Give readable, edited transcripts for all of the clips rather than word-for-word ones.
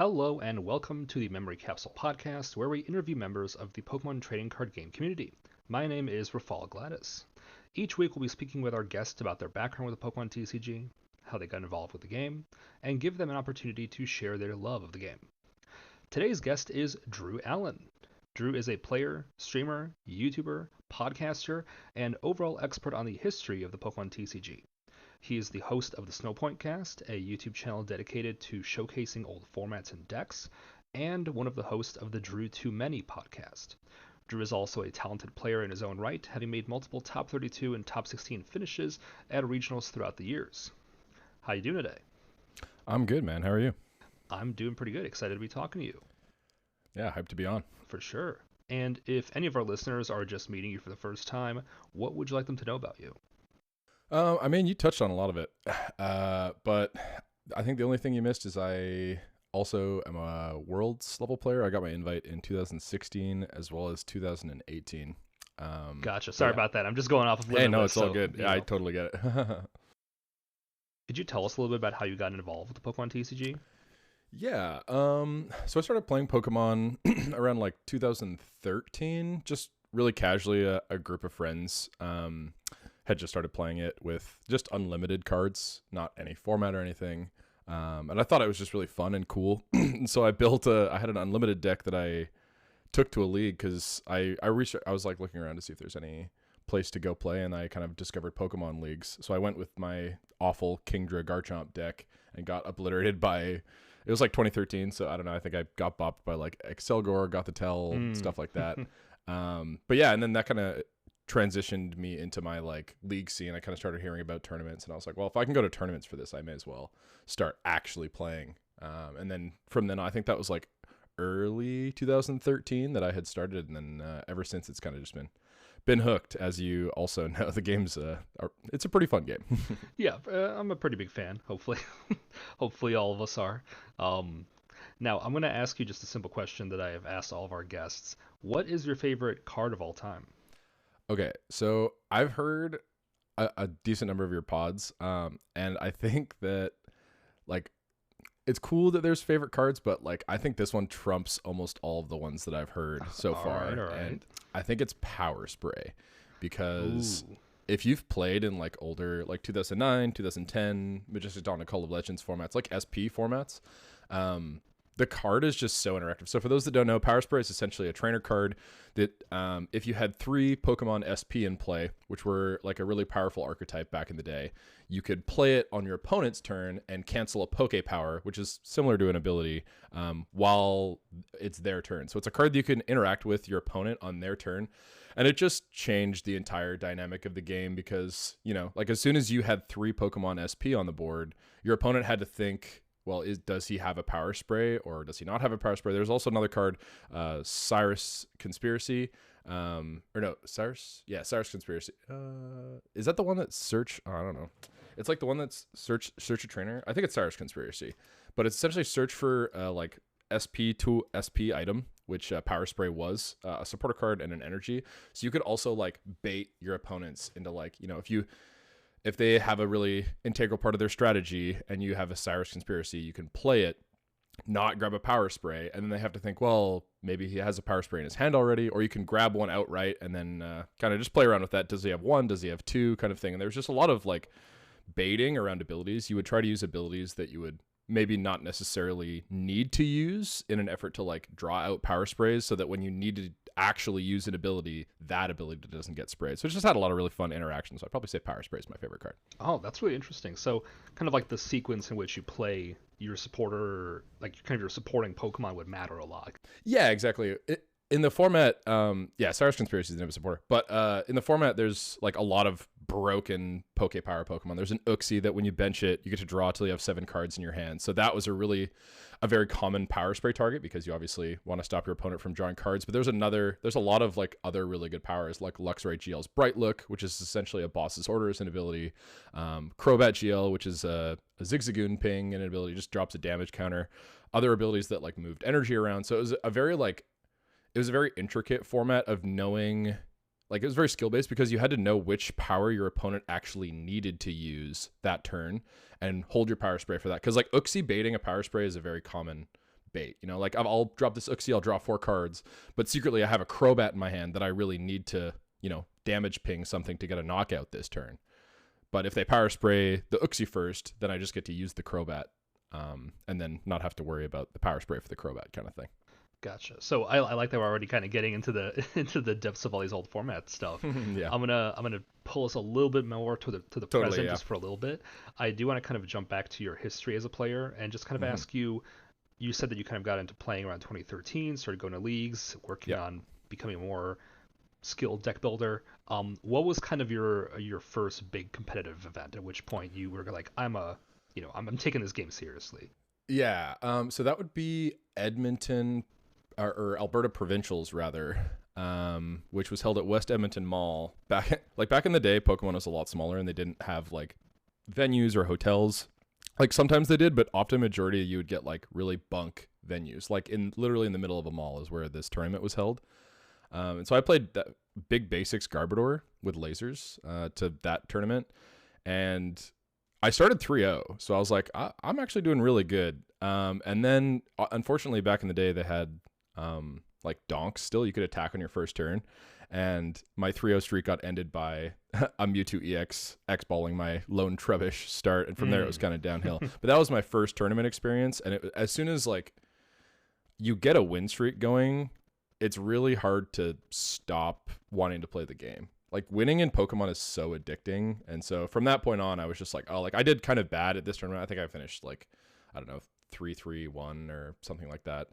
Hello and welcome to the Memory Capsule podcast, where we interview members of the Pokemon trading card game community. My name is Rafal Gladys. Each week we'll be speaking with our guests about their background with the Pokemon TCG, how they got involved with the game, and give them an opportunity to share their love of the game. Today's guest is Drew Allen. Drew is a player, streamer, YouTuber, podcaster, and overall expert on the history of the Pokemon TCG. He is the host of the Snowpoint Cast, a YouTube channel dedicated to showcasing old formats and decks, and one of the hosts of the Drew Too Many podcast. Drew is also a talented player in his own right, having made multiple top 32 and top 16 finishes at regionals throughout the years. How you doing today? I'm good, man. How are you? I'm doing pretty good. Excited to be talking to you. Yeah, hyped to be on. For sure. And if any of our listeners are just meeting you for the first time, what would you like them to know about you? You touched on a lot of it, but I think the only thing you missed is I also am a Worlds level player. I got my invite in 2016 as well as 2018. Gotcha. Sorry about that. I'm just going off of Hey, no, it's all good. Yeah, I totally get it. Could you tell us a little bit about how you got involved with the Pokemon TCG? Yeah. So I started playing Pokemon around like 2013, just really casually. A group of friends had just started playing it with just unlimited cards, not any format or anything. And I thought it was just really fun and cool. And so I had an unlimited deck that I took to a league because I was like looking around to see if there's any place to go play, and I kind of discovered Pokemon leagues. So I went with my awful Kingdra Garchomp deck and got obliterated by, it was like 2013. So I don't know. I think I got bopped by like Excelgor, Gothitelle, stuff like that. But yeah, and then that kind of transitioned me into my like league scene. I kind of started hearing about tournaments, and I was like, well, if I can go to tournaments for this, I may as well start actually playing. And then from then on, I think that was like early 2013 that I had started, and then ever since it's kind of just been hooked. As you also know, the game's it's a pretty fun game. Yeah, I'm a pretty big fan. Hopefully all of us are. Now I'm going to ask you just a simple question that I have asked all of our guests. What is your favorite card of all time? Okay, so I've heard a decent number of your pods, and I think that like it's cool that there's favorite cards, but like I think this one trumps almost all of the ones that I've heard so far. All right. And I think it's Power Spray, because Ooh. if you've played in like older, like 2009, 2010, Majestic Dawn and Call of Legends formats, like SP formats, the card is just so interactive. So for those that don't know, Power Spray is essentially a trainer card that if you had 3 Pokemon SP in play, which were like a really powerful archetype back in the day, you could play it on your opponent's turn and cancel a Poke Power, which is similar to an ability, while it's their turn. So it's a card that you can interact with your opponent on their turn. And it just changed the entire dynamic of the game because, you know, like as soon as you had 3 Pokemon SP on the board, your opponent had to think, well, does he have a Power Spray or does he not have a Power Spray? There's also another card, Cyrus Conspiracy. Cyrus Conspiracy. Is that the one that search? Oh, I don't know. It's like the one that's search a trainer. I think it's Cyrus Conspiracy, but it's essentially search for like SP to SP item, which Power Spray was a supporter card and an energy. So you could also like bait your opponents into like, you know, if they have a really integral part of their strategy and you have a Cyrus Conspiracy, you can play it, not grab a Power Spray, and then they have to think, well, maybe he has a Power Spray in his hand already, or you can grab one outright and then kind of just play around with that. Does he have 1? Does he have 2? Kind of thing. And there's just a lot of like baiting around abilities. You would try to use abilities that you would maybe not necessarily need to use in an effort to like draw out Power Sprays so that when you need to actually use an ability, that ability doesn't get sprayed. So it just had a lot of really fun interactions. So I'd probably say Power Spray is my favorite card. Oh, that's really interesting. So kind of like the sequence in which you play your supporter, like kind of your supporting Pokemon would matter a lot. Yeah, exactly. In the format, Cyrus Conspiracy is the name of supporter, but in the format, there's like a lot of broken Poke Power Pokemon. There's an Uxie that when you bench it, you get to draw till you have 7 cards in your hand. So that was a very common Power Spray target because you obviously want to stop your opponent from drawing cards. But there's a lot of like other really good powers like Luxray GL's Bright Look, which is essentially a boss's order as an ability. Crobat GL, which is a Zigzagoon ping and an ability, just drops a damage counter. Other abilities that like moved energy around. So it was a very intricate format of knowing, like it was very skill based because you had to know which power your opponent actually needed to use that turn and hold your Power Spray for that. Because like Uxie baiting a Power Spray is a very common bait. You know, like I'll drop this Uxie, I'll draw 4 cards, but secretly I have a Crobat in my hand that I really need to, damage ping something to get a knockout this turn. But if they power spray the Uxie first, then I just get to use the Crobat, and then not have to worry about the power spray for the Crobat kind of thing. Gotcha. So I like that we're already kind of getting into the into the depths of all these old format stuff. Yeah. I'm gonna pull us a little bit more to the Totally, present yeah. just for a little bit. I do want to kind of jump back to your history as a player and just kind of ask you. You said that you kind of got into playing around 2013, started going to leagues, working on becoming a more skilled deck builder. What was kind of your first big competitive event? At which point you were like, I'm taking this game seriously. Yeah. So that would be Edmonton or Alberta Provincials rather, which was held at West Edmonton Mall. Back in the day, Pokemon was a lot smaller and they didn't have like venues or hotels. Like sometimes they did, but often majority you would get like really bunk venues. Like literally in the middle of a mall is where this tournament was held. And so I played that big basics Garbodor with lasers to that tournament, and I started 3-0. So I was like, I'm actually doing really good. And then unfortunately back in the day they had like donks still. You could attack on your first turn. And my 3-0 streak got ended by a Mewtwo EX X-balling my lone Trubbish start. And from there, it was kind of downhill. But that was my first tournament experience. And as soon as like you get a win streak going, it's really hard to stop wanting to play the game. Like winning in Pokemon is so addicting. And so from that point on, I was just like, oh, like I did kind of bad at this tournament. I think I finished like, I don't know, 3-3-1 or something like that.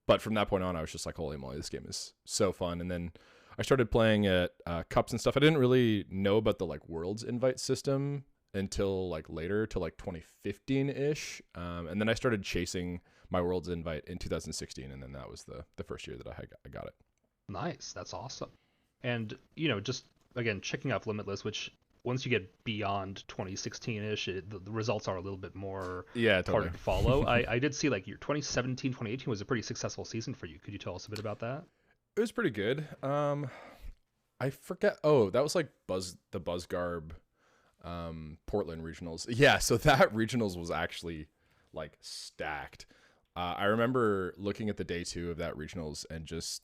But from that point on, I was just like, holy moly, this game is so fun. And then I started playing at cups and stuff. I didn't really know about the like Worlds invite system until like later, till like 2015-ish. And then I started chasing my Worlds invite in 2016. And then that was the first year that I got it. Nice. That's awesome. And, just, again, checking off Limitless, which once you get beyond 2016-ish, the results are a little bit more harder to follow. I did see like your 2017, 2018 was a pretty successful season for you. Could you tell us a bit about that? It was pretty good. I forget. Oh, that was like the Buzzgarb Portland regionals. Yeah, so that regionals was actually like stacked. I remember looking at the day 2 of that regionals and just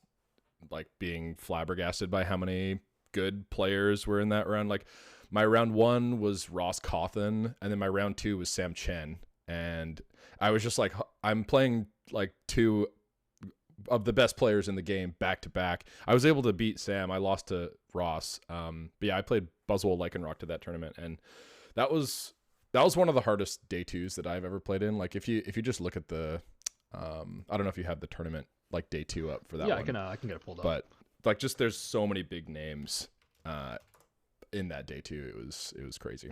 like being flabbergasted by how many good players were in that round. Like my round 1 was Ross Cawthon, and then my round 2 was Sam Chen. And I was just like, I'm playing like 2 of the best players in the game back to back. I was able to beat Sam. I lost to Ross. But yeah, I played Buzzwole Lycanroc to that tournament, and that was one of the hardest day 2s that I've ever played in. Like if you just look at the I don't know if you have the tournament like day 2 up for that one. I can get it pulled up. But like just there's so many big names in that day 2. It was crazy.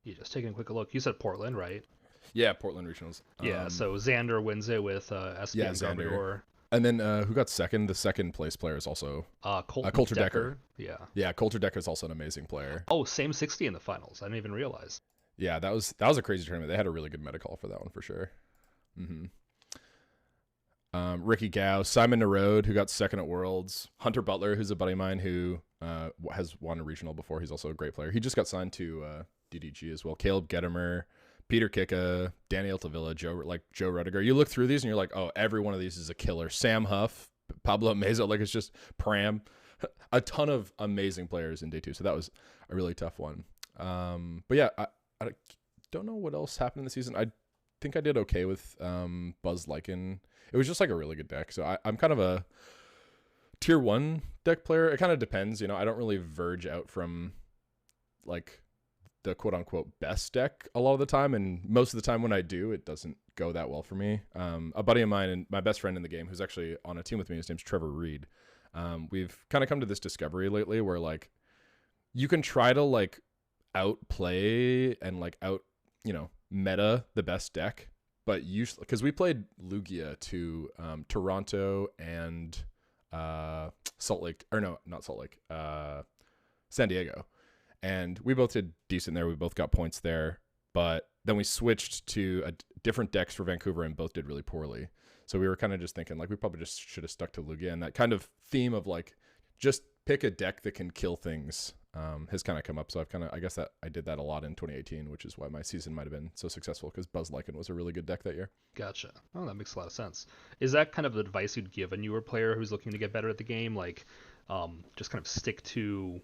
You just taking a quick look. You said Portland, right? Yeah, Portland regionals. Yeah, so Xander wins it with SP and Garbodor. And then who got second? The second place player is also Coulter Decker. Yeah, Coulter Decker is also an amazing player. Oh, same 60 in the finals. I didn't even realize. Yeah, that was a crazy tournament. They had a really good meta call for that one for sure. Ricky Gao, Simon Narode, who got second at Worlds, Hunter Butler, who's a buddy of mine who has won a regional before. He's also a great player. He just got signed to DDG as well. Caleb Gettimer, Peter Kicka, Danny Altavilla, Joe Rudiger. You look through these and you're like, oh, every one of these is a killer. Sam Huff, Pablo Meza, like it's just Pram. A ton of amazing players in day 2. So that was a really tough one. But yeah, I don't know what else happened in the season. I think I did okay with Buzz Lycan. It was just like a really good deck. So I'm kind of a tier 1 deck player. It kind of depends. I don't really verge out from like the quote unquote best deck a lot of the time. And most of the time when I do, it doesn't go that well for me. A buddy of mine and my best friend in the game who's actually on a team with me, his name's Trevor Reed. We've kind of come to this discovery lately where like you can try to like outplay and like meta the best deck, but usually because we played Lugia to Toronto and Salt Lake, or no, not Salt Lake, San Diego, and we both did decent there. We both got points there, but then we switched to different decks for Vancouver and both did really poorly. So we were kind of just thinking like we probably just should have stuck to Lugia, and that kind of theme of like just pick a deck that can kill things has kind of come up. So I guess that I did that a lot in 2018, which is why my season might have been so successful, because Buzz Lycan was a really good deck that year. Gotcha. Oh, that makes a lot of sense. Is that kind of the advice you'd give a newer player who's looking to get better at the game? Like, just kind of stick to,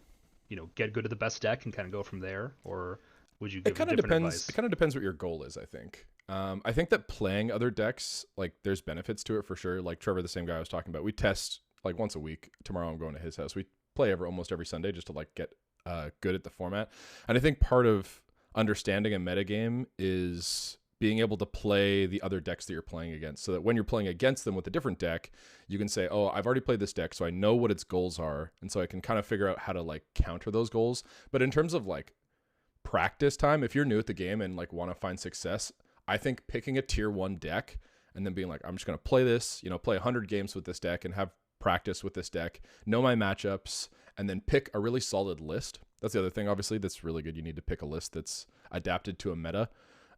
get good at the best deck and kind of go from there? Or would you give different advice? It kind of depends what your goal is, I think. I think that playing other decks, like, there's benefits to it for sure. Like Trevor, the same guy I was talking about, we test like once a week. Tomorrow I'm going to his house. We play almost every Sunday just to like get good at the format. And I think part of understanding a metagame is being able to play the other decks that you're playing against, so that when you're playing against them with a different deck, you can say, oh, I've already played this deck, so I know what its goals are, and so I can kind of figure out how to like counter those goals. But in terms of like practice time, if you're new at the game and like want to find success, I think picking a tier 1 deck and then being like, I'm just going to play this, play 100 games with this deck and have practice with this deck, know my matchups, and then pick a really solid list. That's the other thing, obviously, that's really good. You need to pick a list that's adapted to a meta.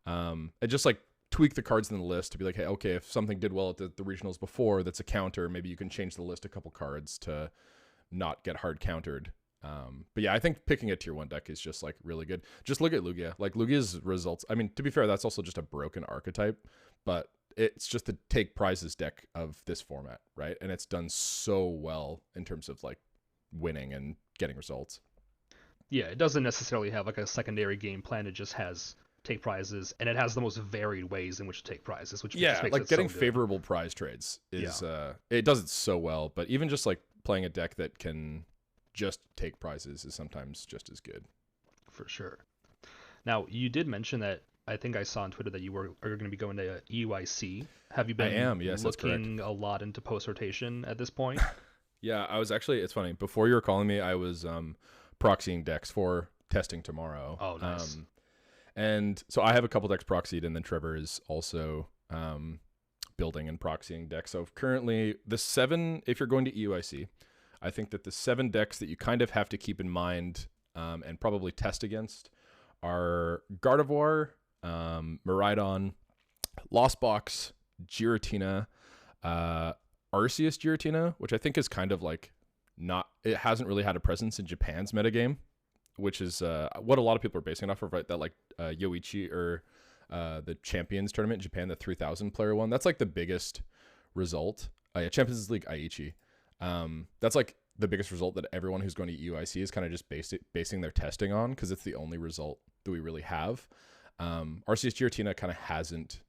And just like tweak the cards in the list to be like, hey, okay, if something did well at the regionals before, that's a counter, maybe you can change the list a couple cards to not get hard countered. But yeah, I think picking a tier 1 deck is just like really good. Just look at Lugia. Like Lugia's results, I mean, to be fair, that's also just a broken archetype, but it's just the take prizes deck of this format, right? And it's done so well in terms of like winning and getting results. Yeah, it doesn't necessarily have like a secondary game plan. It just has take prizes, and it has the most varied ways in which to take prizes, which just makes like it getting so good. favorable prize trades is it does it so well. But even just like playing a deck that can just take prizes is sometimes just as good. For sure. Now, you did mention that I think I saw on Twitter that you are going to be going to EUIC. Have you been yes, looking a lot into post rotation at this point? Yeah, I was actually, it's funny, before you were calling me, I was proxying decks for testing tomorrow. Oh, nice. And so I have a couple decks proxied, and then Trevor is also building and proxying decks. So currently, the 7, if you're going to EUIC, I think that the 7 decks that you kind of have to keep in mind and probably test against are Gardevoir, Miraidon, Lost Box, Giratina, Arceus Giratina, which I think is kind of like it hasn't really had a presence in Japan's metagame, which is what a lot of people are basing it off of, right? That like Yoichi or the Champions tournament in Japan, the 3000 player one. That's like the biggest result. Champions League Aichi. That's like the biggest result that everyone who's going to EUIC is kind of just basing their testing on, because it's the only result that we really have. Arceus Giratina kind of hasn't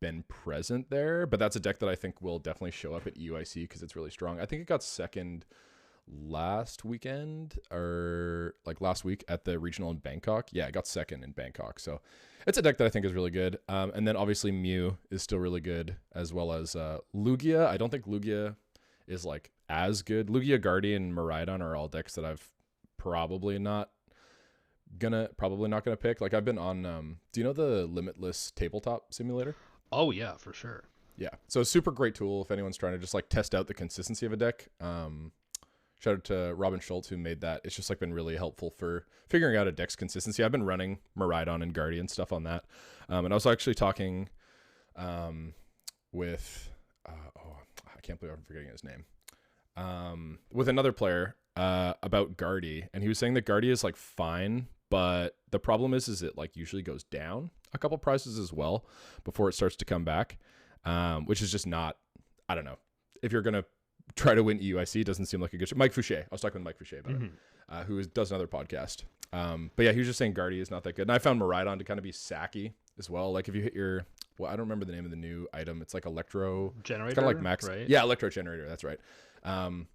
been present there, but that's a deck that I think will definitely show up at EUIC because it's really strong. I think it got second last weekend, or like last week at the regional in Bangkok. Yeah, it got second in Bangkok. So it's a deck that I think is really good. And then obviously Mew is still really good, as well as Lugia. I don't think Lugia is like as good. Lugia, Guardian, and Miraidon are all decks that I've probably not gonna pick. Like I've been on do you know the Limitless tabletop simulator? Oh yeah, for sure. Yeah, so it's a super great tool if anyone's trying to just like test out the consistency of a deck. Shout out to Robin Schultz who made that. It's just like been really helpful for figuring out a deck's consistency. I've been running Miraidon and Guardian stuff on that, and I was actually talking with I can't believe I'm forgetting his name, with another player about Guardy, and he was saying that Guardy is like fine, but the problem is it like usually goes down a couple prices as well before it starts to come back, which is just not, I don't know. If you're going to try to win EUIC, it doesn't seem like a good Mike Fouché. I was talking with Mike Fouché about it, who does another podcast. But yeah, he was just saying Guardy is not that good. And I found Miraidon to kind of be sacky as well. Like if you hit your, I don't remember the name of the new item. It's like Electro Generator. It's kind of like Max. Right? Yeah, Electro Generator. That's right.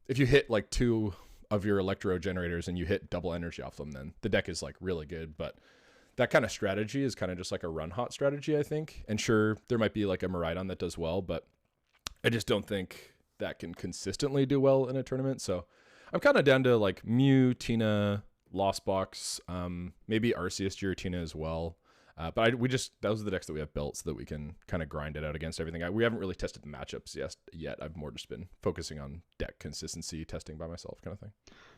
If you hit like 2 of your Electro Generators and you hit double energy off them, then the deck is like really good. But that kind of strategy is kind of just like a run hot strategy, I think. And sure, there might be like a Miraidon that does well, but I just don't think that can consistently do well in a tournament. So I'm kind of down to like Mew, Tina, Lost Box, maybe Arceus Giratina as well. But those are the decks that we have built so that we can kind of grind it out against everything. We haven't really tested the matchups yet. I've more just been focusing on deck consistency, testing by myself kind of thing.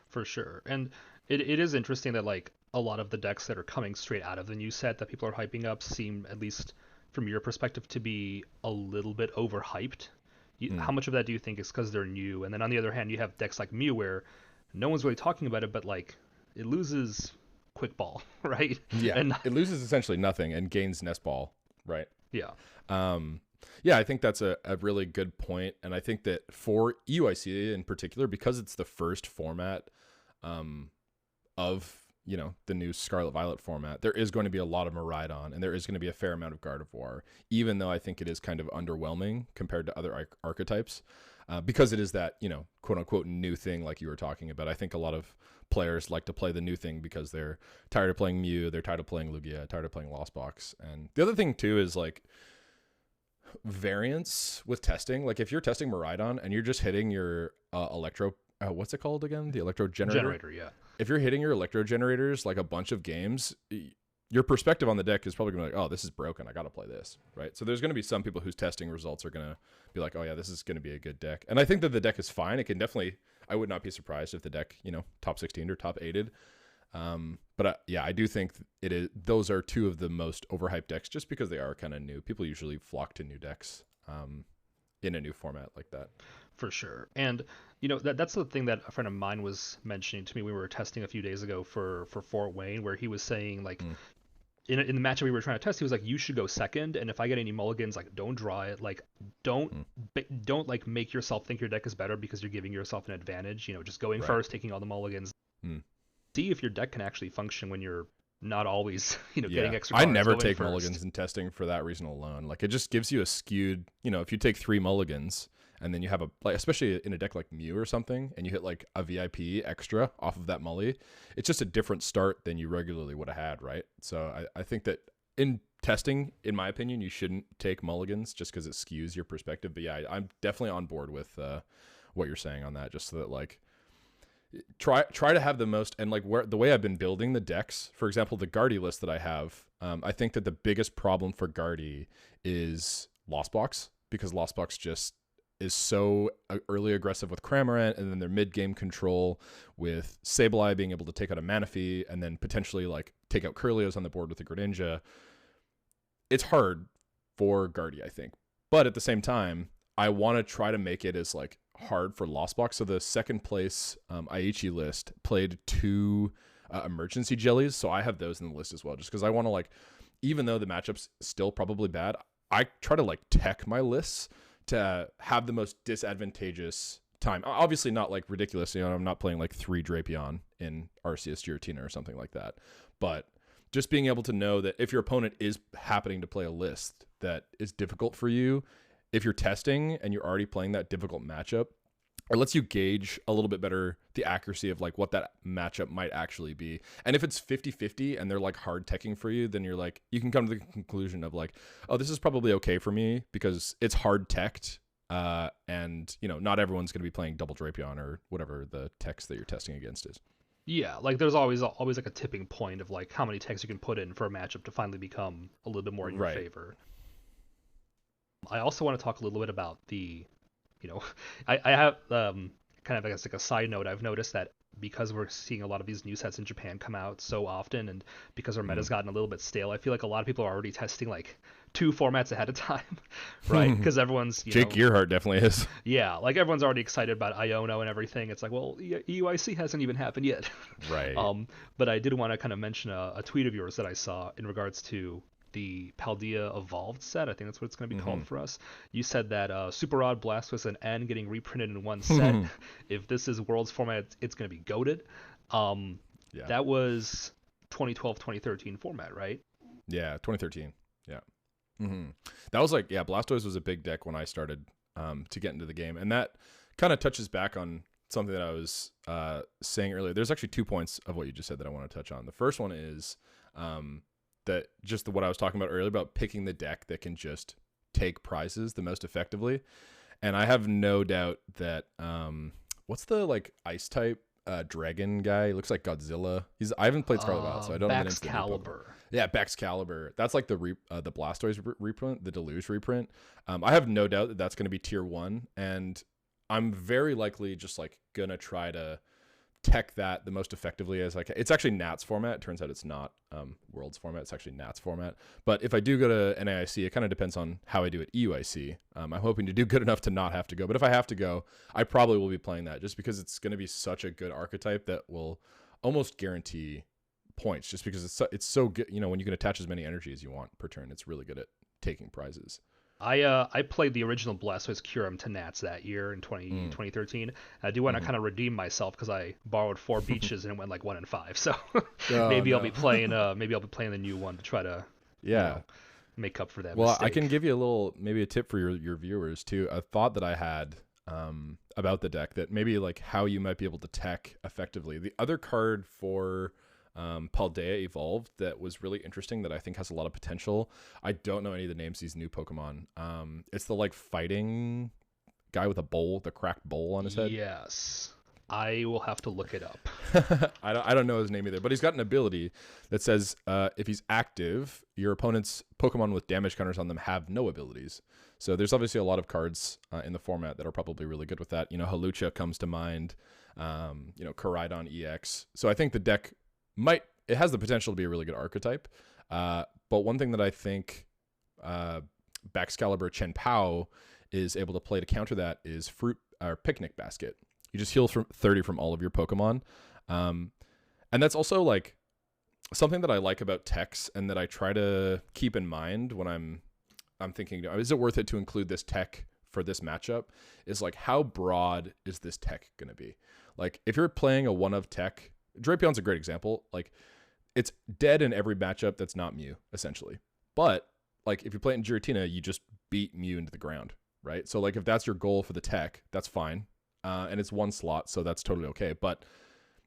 For sure. And it is interesting that like a lot of the decks that are coming straight out of the new set that people are hyping up seem, at least from your perspective, to be a little bit overhyped. How much of that do you think is because they're new? And then on the other hand, you have decks like Mew where no one's really talking about it, but like it loses quick ball, right? Yeah, And it loses essentially nothing and gains nest ball, right? yeah, Yeah, I think that's a really good point. And I think that for EUIC in particular, because it's the first format of, the new Scarlet Violet format, there is going to be a lot of Miraidon and there is going to be a fair amount of Gardevoir, even though I think it is kind of underwhelming compared to other archetypes. Because it is that, quote unquote new thing like you were talking about. I think a lot of players like to play the new thing because they're tired of playing Mew, they're tired of playing Lugia, tired of playing Lost Box. And the other thing too is like variance with testing. Like if you're testing Miraidon and you're just hitting your electro, what's it called again? The electro generator? yeah. If you're hitting your electro generators like a bunch of games, your perspective on the deck is probably going to be like, oh, this is broken, I got to play this, right? So there's going to be some people whose testing results are going to be like, oh yeah, this is going to be a good deck. And I think that the deck is fine. It can definitely, I would not be surprised if the deck, top 16 or top 8'd. But I do think it is. Those are two of the most overhyped decks just because they are kind of new. People usually flock to new decks in a new format like that. For sure. And that's the thing that a friend of mine was mentioning to me. We were testing a few days ago for Fort Wayne, where he was saying like in the matchup we were trying to test, he was like, you should go second, and if I get any mulligans, like don't draw it, like don't like make yourself think your deck is better because you're giving yourself an advantage, just going first, taking all the mulligans. See if your deck can actually function when you're not always getting extra cards. I never take first. mulligans in testing for that reason alone. Like it just gives you a skewed, if you take 3 mulligans and then you have especially in a deck like Mew or something, and you hit like a VIP extra off of that mulli, it's just a different start than you regularly would have had, right? So I think that in testing, in my opinion, you shouldn't take mulligans just because it skews your perspective. But yeah, I'm definitely on board with what you're saying on that, just so that like try to have the most, and like where the way I've been building the decks, for example, the Guardy list that I have, I think that the biggest problem for Guardy is Lost Box, because Lost Box just is so early aggressive with Cramorant, and then their mid-game control with Sableye being able to take out a Manaphy and then potentially like take out Curlios on the board with the Greninja. It's hard for Guardy, I think. But at the same time, I want to try to make it as like hard for Lost Box. So the second place Aichi list played 2 emergency jellies, so I have those in the list as well, just because I want to like, even though the matchup's still probably bad, I try to like tech my lists to have the most disadvantageous time. Obviously not like ridiculous, I'm not playing like 3 Drapion in Arceus Giratina or something like that, but just being able to know that if your opponent is happening to play a list that is difficult for you, if you're testing and you're already playing that difficult matchup, it lets you gauge a little bit better the accuracy of like what that matchup might actually be. And if it's 50-50 and they're like hard teching for you, then you're like, you can come to the conclusion of like, oh, this is probably okay for me because it's hard teched. And not everyone's going to be playing double Drapion or whatever the techs that you're testing against is. Yeah, like there's always like a tipping point of like how many techs you can put in for a matchup to finally become a little bit more in your favor. I also want to talk a little bit about the, I have kind of, I guess, like a side note. I've noticed that because we're seeing a lot of these new sets in Japan come out so often, and because our meta's gotten a little bit stale, I feel like a lot of people are already testing like 2 formats ahead of time, right? Because everyone's, Jake Gearhart definitely is. Yeah, like everyone's already excited about Iono and everything. It's like, well, EUIC hasn't even happened yet. Right. But I did want to kind of mention a tweet of yours that I saw in regards to the Paldea Evolved set. I think that's what it's going to be called for us. You said that Super Rod, Blastoise, and N getting reprinted in one set. If this is Worlds format, it's going to be goated. That was 2012-2013 format, right? Yeah, 2013. Yeah. That was like, Blastoise was a big deck when I started to get into the game. And that kind of touches back on something that I was saying earlier. There's actually 2 points of what you just said that I want to touch on. The first one is that just what I was talking about earlier about picking the deck that can just take prizes the most effectively. And I have no doubt that what's the like ice type dragon guy? He looks like Godzilla. I haven't played Scarlet Violet, so I don't know the names. Baxcalibur. Yeah, Baxcalibur. That's like the Blastoise reprint, the Deluge reprint. I have no doubt that that's going to be tier 1, and I'm very likely just like gonna try to tech that the most effectively as I can. It's actually Nats format. It turns out it's not Worlds format. It's actually Nats format. But if I do go to NAIC, it kind of depends on how I do at EUIC. I'm hoping to do good enough to not have to go. But if I have to go, I probably will be playing that just because it's going to be such a good archetype that will almost guarantee points just because it's so good. You know, when you can attach as many energy as you want per turn, it's really good at taking prizes. I played the original Blastoise Kyurem to Nats that year in 2013. I do want to kind of redeem myself because I borrowed 4 beaches and it went like 1-5. So maybe I'll be playing the new one to try to make up for that Well, mistake. I can give you maybe a tip for your viewers too. A thought that I had about the deck that maybe like how you might be able to tech effectively. The other card for Paldea Evolved that was really interesting that I think has a lot of potential. I don't know any of the names of these new Pokemon. It's the like fighting guy with the cracked bowl on his head. Yes. I will have to look it up. I don't know his name either, but he's got an ability that says if he's active, your opponent's Pokemon with damage counters on them have no abilities. So there's obviously a lot of cards in the format that are probably really good with that. You know, Hawlucha comes to mind. You know, Koraidon EX. So I think the deck it has the potential to be a really good archetype. But one thing that I think Baxcalibur Chen Pao is able to play to counter that is Fruit or Picnic Basket. You just heal from 30 from all of your Pokemon. And that's also like something that I like about techs and that I try to keep in mind when I'm thinking, is it worth it to include this tech for this matchup? Is like, how broad is this tech going to be? Like if you're playing a one of tech, Drapion's a great example. Like it's dead in every matchup that's not Mew, essentially. But like if you play it in Giratina, you just beat Mew into the ground, right? So like if that's your goal for the tech, that's fine. And it's one slot, so that's totally okay. But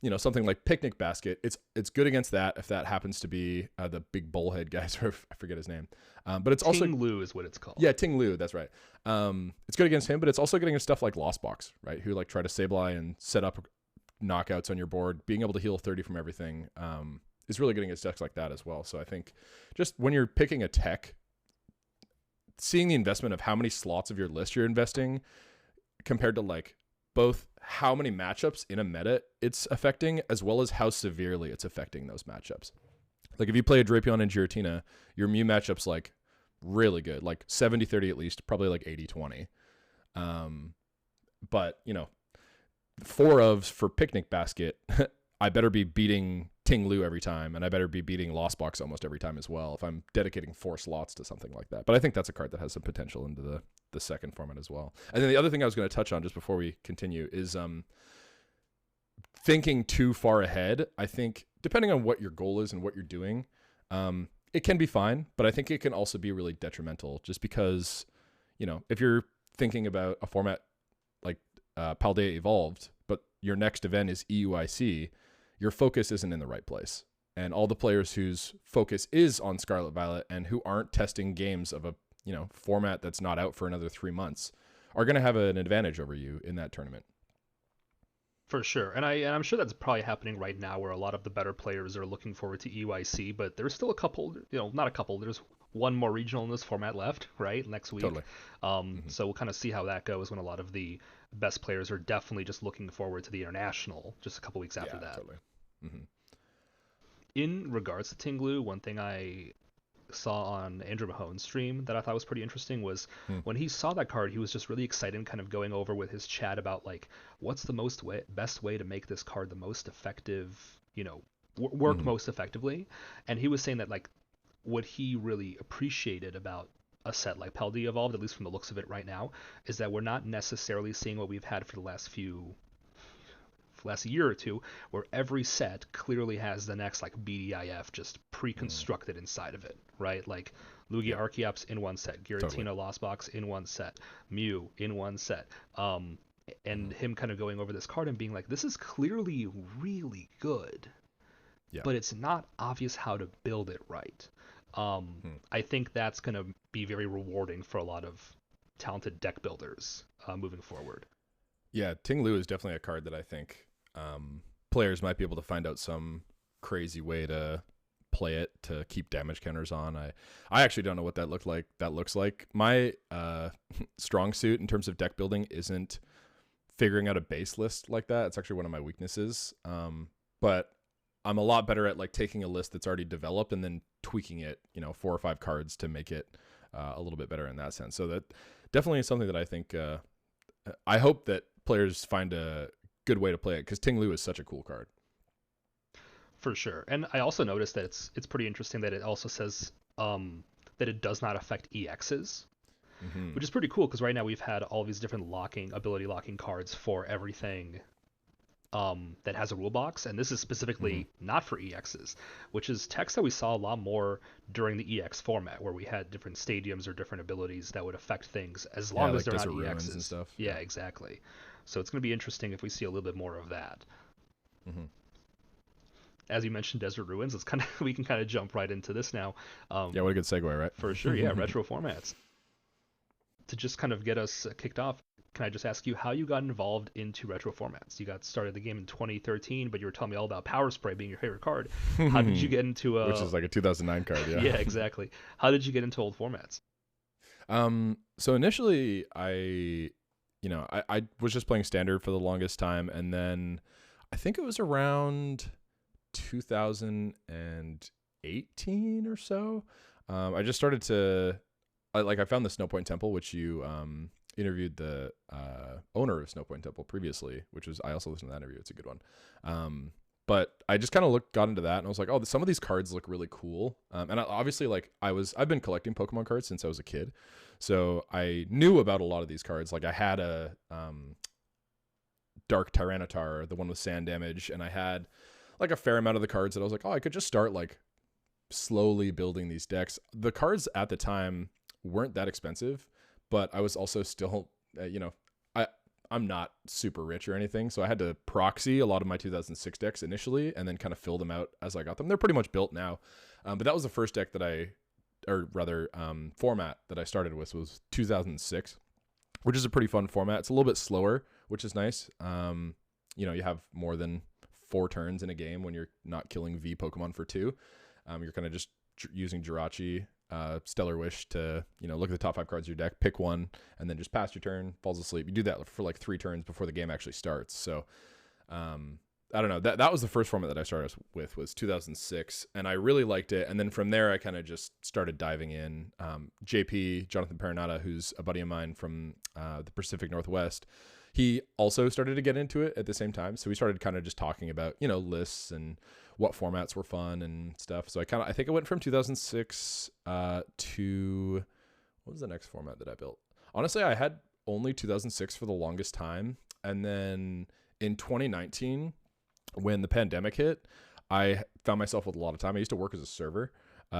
you know, something like Picnic Basket, it's good against that if that happens to be the big bullhead guy. I forget his name. But it's also Ting Lu is what it's called. Yeah, Ting Lu, that's right. It's good against him, but it's also good against stuff like Lost Box, right? Who like try to Sableye and set up knockouts on your board. Being able to heal 30 from everything is really good against decks like that as well. So I think just when you're picking a tech, seeing the investment of how many slots of your list you're investing compared to like both how many matchups in a meta it's affecting as well as how severely it's affecting those matchups. Like if you play a Drapion and Giratina, your Mew matchup's like really good, like 70-30 at least, probably like 80-20. But you know, 4 ofs for Picnic Basket, I better be beating Ting Lu every time, and I better be beating Lost Box almost every time as well if I'm dedicating 4 slots to something like that. But I think that's a card that has some potential into the second format as well. And then the other thing I was going to touch on just before we continue is thinking too far ahead. I think depending on what your goal is and what you're doing, it can be fine, but I think it can also be really detrimental just because, you know, if you're thinking about a format like Paldea Evolved, but your next event is EUIC, your focus isn't in the right place. And all the players whose focus is on Scarlet Violet and who aren't testing games of a, you know, format that's not out for another 3 months are going to have an advantage over you in that tournament. For sure. And I'm sure that's probably happening right now where a lot of the better players are looking forward to EUIC, but there's still a couple, you know, not a couple, there's one more regional in this format left, right? Next week. Totally. So we'll kind of see how that goes when a lot of the best players are definitely just looking forward to the international just a couple weeks after that. Totally. Mm-hmm. In regards to Ting Lu, one thing I saw on Andrew Mahone's stream that I thought was pretty interesting was when he saw that card, he was just really excited and kind of going over with his chat about like, what's the best way to make this card the most effective, you know, work most effectively. And he was saying that like what he really appreciated about a set like Paldea Evolved, at least from the looks of it right now, is that we're not necessarily seeing what we've had for the last year or two, where every set clearly has the next like BDIF just pre-constructed inside of it, right? Like Lugia Archeops in one set, Giratina Lost Box in one set, Mew in one set, and him kind of going over this card and being like, this is clearly really good, but it's not obvious how to build it right. I think that's going to be very rewarding for a lot of talented deck builders moving forward. Yeah, Ting Lu is definitely a card that I think players might be able to find out some crazy way to play it to keep damage counters on. I actually don't know what that looks like. My strong suit in terms of deck building isn't figuring out a base list like that. It's actually one of my weaknesses. But I'm a lot better at like taking a list that's already developed and then tweaking it, you know, 4 or 5 cards to make it a little bit better in that sense. So that definitely is something that I think I hope that players find a good way to play it because Ting Lu is such a cool card. For sure. And I also noticed that it's pretty interesting that it also says that it does not affect EXs, Hmm. which is pretty cool because right now we've had all these different ability locking cards for everything that has a rule box, and this is Hmm. specifically not for EXs, which is text that we saw a lot more during the EX format, where we had different stadiums or different abilities that would affect things as Yeah, long as like they're not Desert Ruins and EXs. stuff. Yeah, Yeah. exactly. So it's going to be interesting if we see a little bit more of that. Hmm. As you mentioned, Desert Ruins. It's kind of we can kind of jump right into this now. Yeah, what a good segue, For sure, yeah, right? retro formats. To just kind of get us kicked off, can I just ask you how you got involved into retro formats? You got started the game in 2013, but you were telling me all about Power Spray being your favorite card. How did you get into Which is like a 2009 card, yeah. yeah, exactly. How did you get into old formats? So initially I was just playing standard for the longest time, and then I think it was around 2018 or so. I just started to I found the Snowpoint Temple, which you interviewed the owner of Snowpoint Temple previously, which was I also listened to that interview. It's a good one. But I just kind of got into that, and I was like, oh, some of these cards look really cool. And obviously, like I've been collecting Pokemon cards since I was a kid, so I knew about a lot of these cards. Like I had a Dark Tyranitar, the one with sand damage, and I had like a fair amount of the cards that I was like, oh, I could just start like slowly building these decks. The cards at the time weren't that expensive, but I was also still, I I'm not super rich or anything, so I had to proxy a lot of my 2006 decks initially, and then kind of fill them out as I got them. They're pretty much built now, but that was the first deck that or rather, format that I started with was 2006, which is a pretty fun format. It's a little bit slower, which is nice. You have more than 4 turns in a game when you're not killing V Pokemon for 2. You're kind of just using Jirachi, Stellar Wish to, look at the top 5 cards of your deck, pick one, and then just pass your turn, falls asleep. You do that for like 3 turns before the game actually starts. So, I don't know. That was the first format that I started with, was 2006, and I really liked it. And then from there, I kind of just started diving in. JP, Jonathan Perenata, who's a buddy of mine from the Pacific Northwest, he also started to get into it at the same time. So we started kind of just talking about, lists and what formats were fun and stuff. So I think it went from 2006 to, what was the next format that I built? Honestly, I had only 2006 for the longest time. And then in 2019, when the pandemic hit, I found myself with a lot of time. I used to work as a server.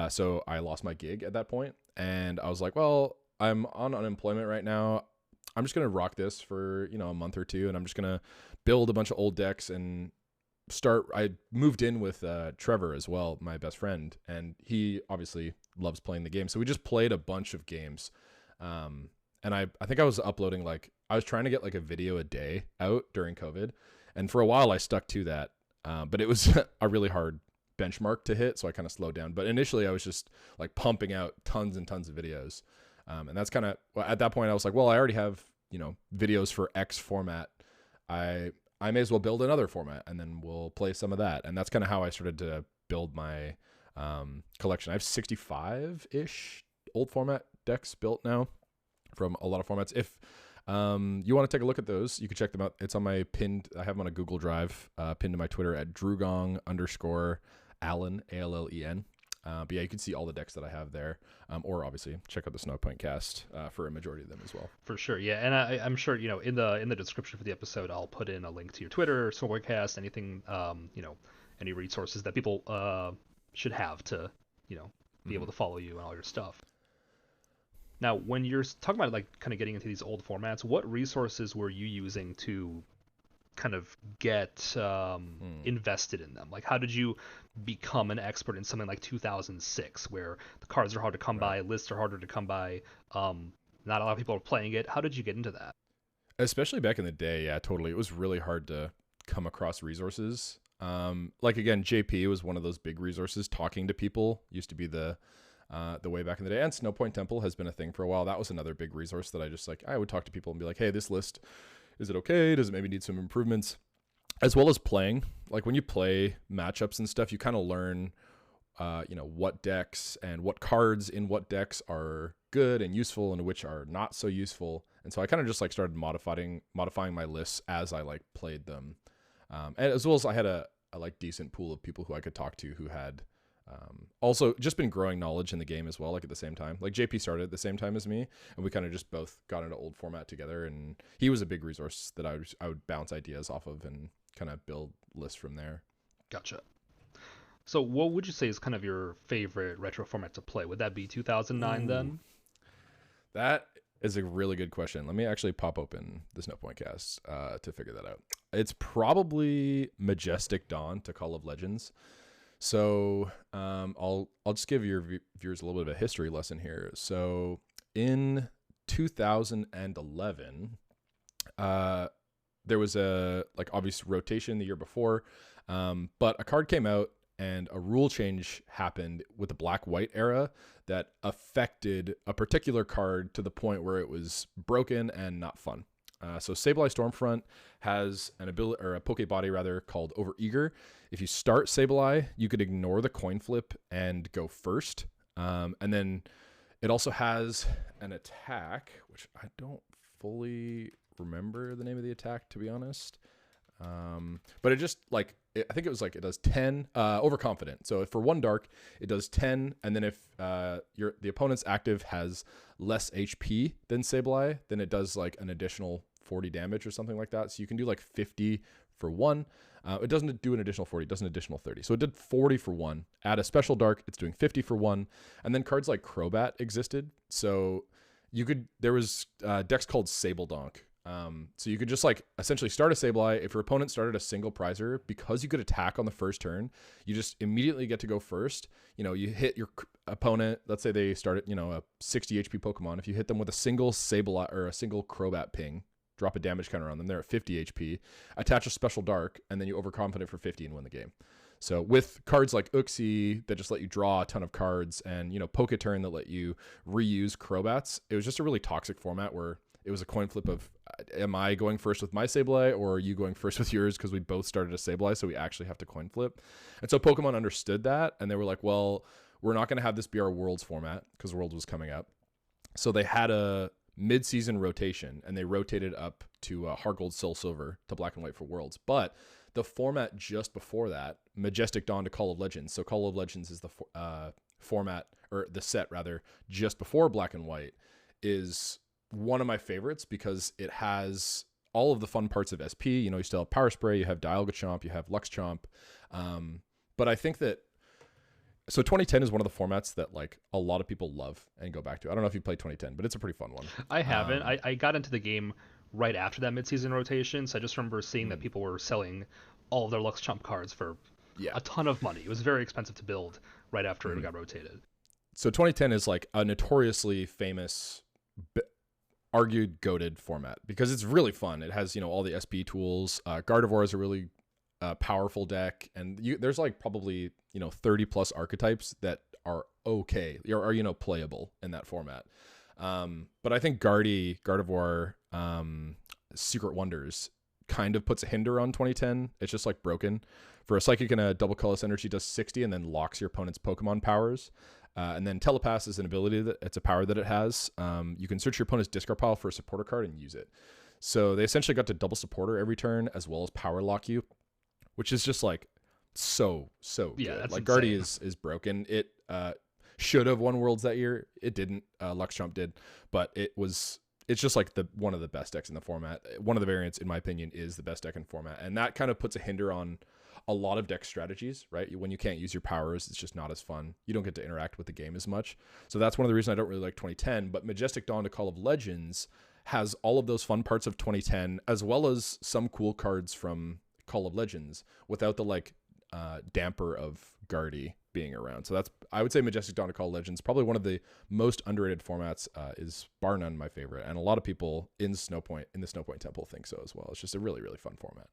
So I lost my gig at that point. And I was like, well, I'm on unemployment right now. I'm just going to rock this for, a month or two. And I'm just going to build a bunch of old decks and I moved in with Trevor as well, my best friend. And he obviously loves playing the game. So we just played a bunch of games. And I think I was uploading, I was trying to get like a video a day out during COVID. And for a while I stuck to that. But it was a really hard benchmark to hit. So I kind of slowed down. But initially I was just like pumping out tons and tons of videos. And that's kind of, at that point I was like, well, I already have, videos for X format. I may as well build another format, and then we'll play some of that. And that's kind of how I started to build my collection. I have 65-ish old format decks built now from a lot of formats. If you want to take a look at those, you can check them out. It's on my I have them on a Google Drive, pinned to my Twitter at Drugong _Allen, Allen. But yeah, you can see all the decks that I have there. Or obviously check out the Snowpoint Cast for a majority of them as well. For sure, yeah, and I'm sure in the description for the episode, I'll put in a link to your Twitter, Snowpoint Cast, anything, any resources that people should have to, be able to follow you and all your stuff. Now, when you're talking about like kind of getting into these old formats, what resources were you using to kind of get invested in them? Like, how did you become an expert in something like 2006, where the cards are hard to come by, lists are harder to come by, not a lot of people are playing it? How did you get into that? Especially back in the day, yeah, totally. It was really hard to come across resources. Like again, JP was one of those big resources. Talking to people used to be the way back in the day. And Snowpoint Temple has been a thing for a while. That was another big resource that I would talk to people and be like, hey, this list, is it okay? Does it maybe need some improvements? As well as playing. Like when you play matchups and stuff, you kind of learn, what decks and what cards in what decks are good and useful and which are not so useful. And so I kind of just started modifying my lists as I played them. And as well as I had a like decent pool of people who I could talk to who had also just been growing knowledge in the game as well, like at the same time. Like JP started at the same time as me, and we kind of just both got into old format together, and he was a big resource that I would bounce ideas off of and kind of build lists from there. Gotcha. So what would you say is kind of your favorite retro format to play? Would that be 2009 then? That is a really good question. Let me actually pop open the Snowpoint Cast to figure that out. It's probably Majestic Dawn to Call of Legends. So I'll just give your viewers a little bit of a history lesson here. So in 2011, there was a like obvious rotation the year before, but a card came out and a rule change happened with the black-white era that affected a particular card to the point where it was broken and not fun. So Sableye Stormfront has an ability, or a Pokebody rather, called Overeager. If you start Sableye, you could ignore the coin flip and go first. And then it also has an attack, which I don't fully remember the name of the attack, to be honest. But it just like, I think it was like, it does 10, overconfident. So if for 1 dark, it does 10. And then if the opponent's active has less HP than Sableye, then it does like an additional 40 damage or something like that. So you can do like 50 for 1. It doesn't do an additional 40, it does an additional 30. So it did 40 for 1. Add a special dark, it's doing 50 for 1. And then cards like Crobat existed. So there was decks called Sabeldonk. So you could just like essentially start a Sableye. If your opponent started a single prizer, because you could attack on the first turn, you just immediately get to go first. You know, you hit your opponent. Let's say they started, a 60 HP Pokemon. If you hit them with a single Sableye or a single Crobat ping, drop a damage counter on them, they're at 50 HP, attach a special dark, and then you overconfident for 50 and win the game. So with cards like Uxie that just let you draw a ton of cards, and Poketurn that let you reuse Crobats, it was just a really toxic format where it was a coin flip of, am I going first with my Sableye or are you going first with yours? Because we both started a Sableye, so we actually have to coin flip. And so Pokemon understood that, and they were like, well, we're not going to have this be our Worlds format because Worlds was coming up. So they had a mid-season rotation, and they rotated up to Heart Gold, Soul Silver to Black and White for Worlds. But the format just before that, Majestic Dawn to Call of Legends. So Call of Legends is the format, or the set rather, just before Black and White, is one of my favorites because it has all of the fun parts of SP. You still have Power Spray, you have Dialga Chomp, you have Lux Chomp. But I think that, so 2010 is one of the formats that like a lot of people love and go back to. I don't know if you played 2010, but it's a pretty fun one. I haven't. I got into the game right after that midseason rotation, so I just remember seeing that people were selling all of their Lux Chomp cards for a ton of money. It was very expensive to build right after it got rotated. So 2010 is like a notoriously famous, argued goated format because it's really fun. It has all the SP tools. Gardevoir is a really powerful deck, and there's like probably 30 plus archetypes that are okay or playable in that format. But I think Gardevoir, Secret Wonders kind of puts a hinder on 2010. It's just like broken. For a Psychic and a double colorless energy does 60 and then locks your opponent's Pokemon powers. And then Telepass is an ability that it's a power that it has. You can search your opponent's discard pile for a supporter card and use it. So they essentially got to double supporter every turn as well as power lock you, which is just like so yeah, good. that's like insane. Guardy is broken. It should have won Worlds that year. It didn't. Lux Chomp did, but it's just like one of the best decks in the format. One of the variants, in my opinion, is the best deck in format, and that kind of puts a hinder on a lot of deck strategies, right? When you can't use your powers, it's just not as fun. You don't get to interact with the game as much. So that's one of the reasons I don't really like 2010. But Majestic Dawn to Call of Legends has all of those fun parts of 2010, as well as some cool cards from Call of Legends without the like damper of Guardy being around. So I would say Majestic Dawn to Call of Legends, probably one of the most underrated formats, is bar none my favorite. And a lot of people in the Snowpoint Temple think so as well. It's just a really, really fun format.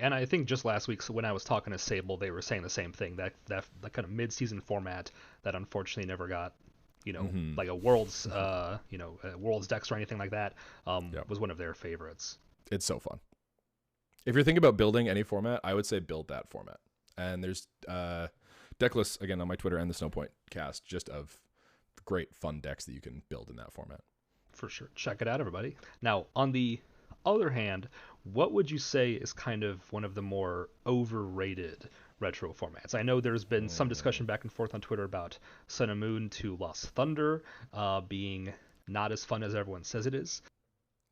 And I think just last week, so when I was talking to Sable, they were saying the same thing, that kind of mid-season format that unfortunately never got, like a Worlds, Worlds decks or anything like that, was one of their favorites. It's so fun. If you're thinking about building any format, I would say build that format. And there's deck lists, again, on my Twitter and the Snowpoint Cast, just of great fun decks that you can build in that format. For sure. Check it out, everybody. Now, on the other hand, what would you say is kind of one of the more overrated retro formats? I know there's been some discussion back and forth on Twitter about Sun and Moon to Lost Thunder being not as fun as everyone says it is.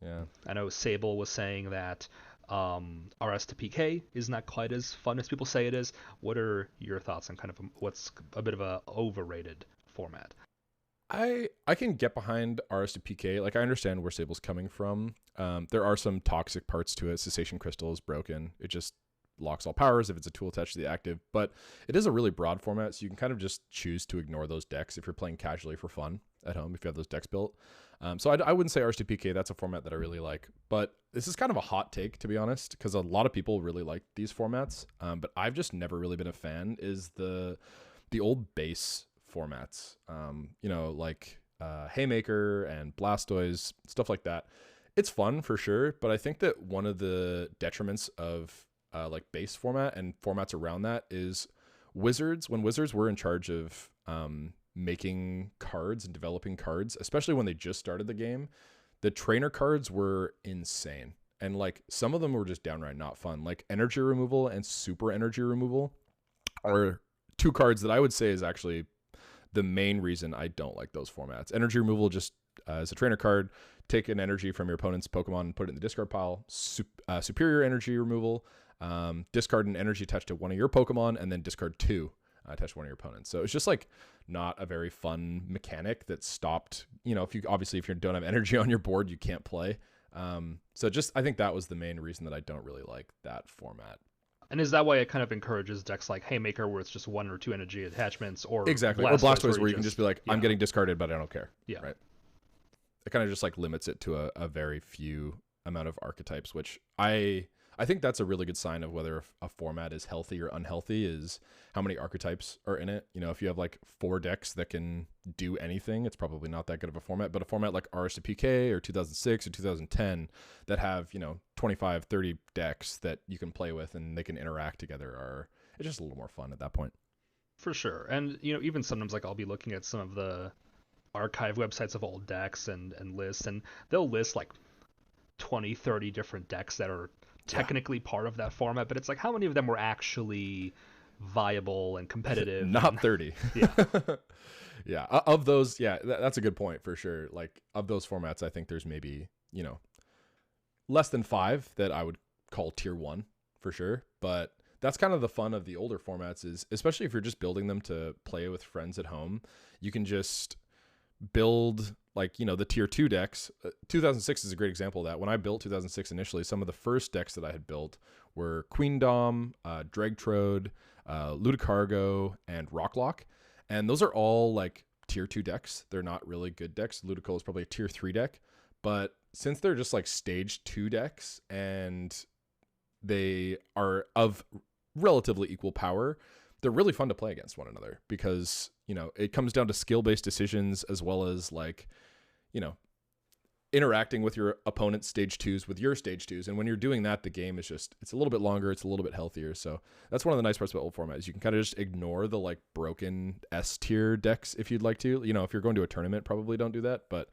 Yeah. I know Sable was saying that RS to PK is not quite as fun as people say it is. What are your thoughts on kind of what's a bit of a overrated format? I can get behind RS to PK. Like, I understand where Sable's coming from. There are some toxic parts to it. Cessation Crystal is broken. It just locks all powers if it's a tool attached to the active. But it is a really broad format, so you can kind of just choose to ignore those decks if you're playing casually for fun at home, if you have those decks built. So I wouldn't say RS to PK. That's a format that I really like. But this is kind of a hot take, to be honest, because a lot of people really like these formats. But I've just never really been a fan, is the old base formats, like Haymaker and Blastoise, stuff like that. It's fun for sure, but I think that one of the detriments of like base format and formats around that is Wizards. When Wizards were in charge of making cards and developing cards, especially when they just started the game, the trainer cards were insane. And like some of them were just downright not fun. Like energy removal and super energy removal are two cards that I would say is actually the main reason I don't like those formats. Energy removal, just as a trainer card, take an energy from your opponent's Pokemon and put it in the discard pile. Superior energy removal, discard an energy attached to one of your Pokemon and then discard two attached to one of your opponents. So it's just like not a very fun mechanic that stopped, if you don't have energy on your board, you can't play. So just, I think that was the main reason that I don't really like that format. And is that why it kind of encourages decks like Haymaker, where it's just one or two energy attachments, or exactly, or Blastoise, where you can just be like, I'm getting discarded, but I don't care. Yeah, right. It kind of just like limits it to a very few amount of archetypes, which I think that's a really good sign of whether a format is healthy or unhealthy, is how many archetypes are in it. If you have like 4 decks that can do anything, it's probably not that good of a format. But a format like RS to PK or 2006 or 2010 that have, 25, 30 decks that you can play with and they can interact together, it's just a little more fun at that point. For sure. And, even sometimes like I'll be looking at some of the archive websites of old decks and lists, and they'll list like 20, 30 different decks that are technically part of that format, but it's like, how many of them were actually viable and competitive? Not 30. Yeah. Yeah. Of those, that's a good point for sure. Like, of those formats, I think there's maybe, less than 5 that I would call tier 1 for sure. But that's kind of the fun of the older formats, is especially if you're just building them to play with friends at home, you can just build like, the tier 2 decks. 2006 is a great example of that. When I built 2006 initially, some of the first decks that I had built were Queendom, Dragtrode, Ludicargo, and Rocklock. And those are all like tier 2 decks. They're not really good decks. Ludicolo is probably a tier 3 deck. But since they're just like stage 2 decks and they are of relatively equal power, they're really fun to play against one another, because, it comes down to skill-based decisions as well as like, interacting with your opponent's stage 2s with your stage 2s. And when you're doing that, the game is just, it's a little bit longer, it's a little bit healthier. So that's one of the nice parts about old format, is you can kind of just ignore the like broken S tier decks if you'd like to. If you're going to a tournament, probably don't do that. But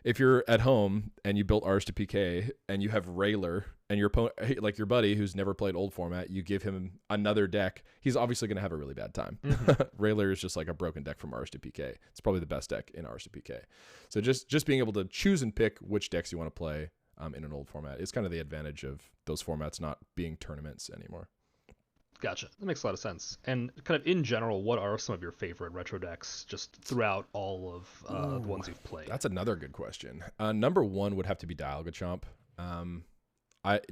if you're at home and you built RS to PK and you have Railer and your opponent, like your buddy who's never played old format, you give him another deck, he's obviously going to have a really bad time. Railer is just like a broken deck from RS to PK. It's probably the best deck in RS to PK. So just being able to choose and pick which decks you want to play in an old format is kind of the advantage of those formats not being tournaments anymore. Gotcha. That makes a lot of sense. And kind of in general, what are some of your favorite retro decks just throughout all of the ones you've played? That's another good question. Number 1 would have to be Dialga Chomp.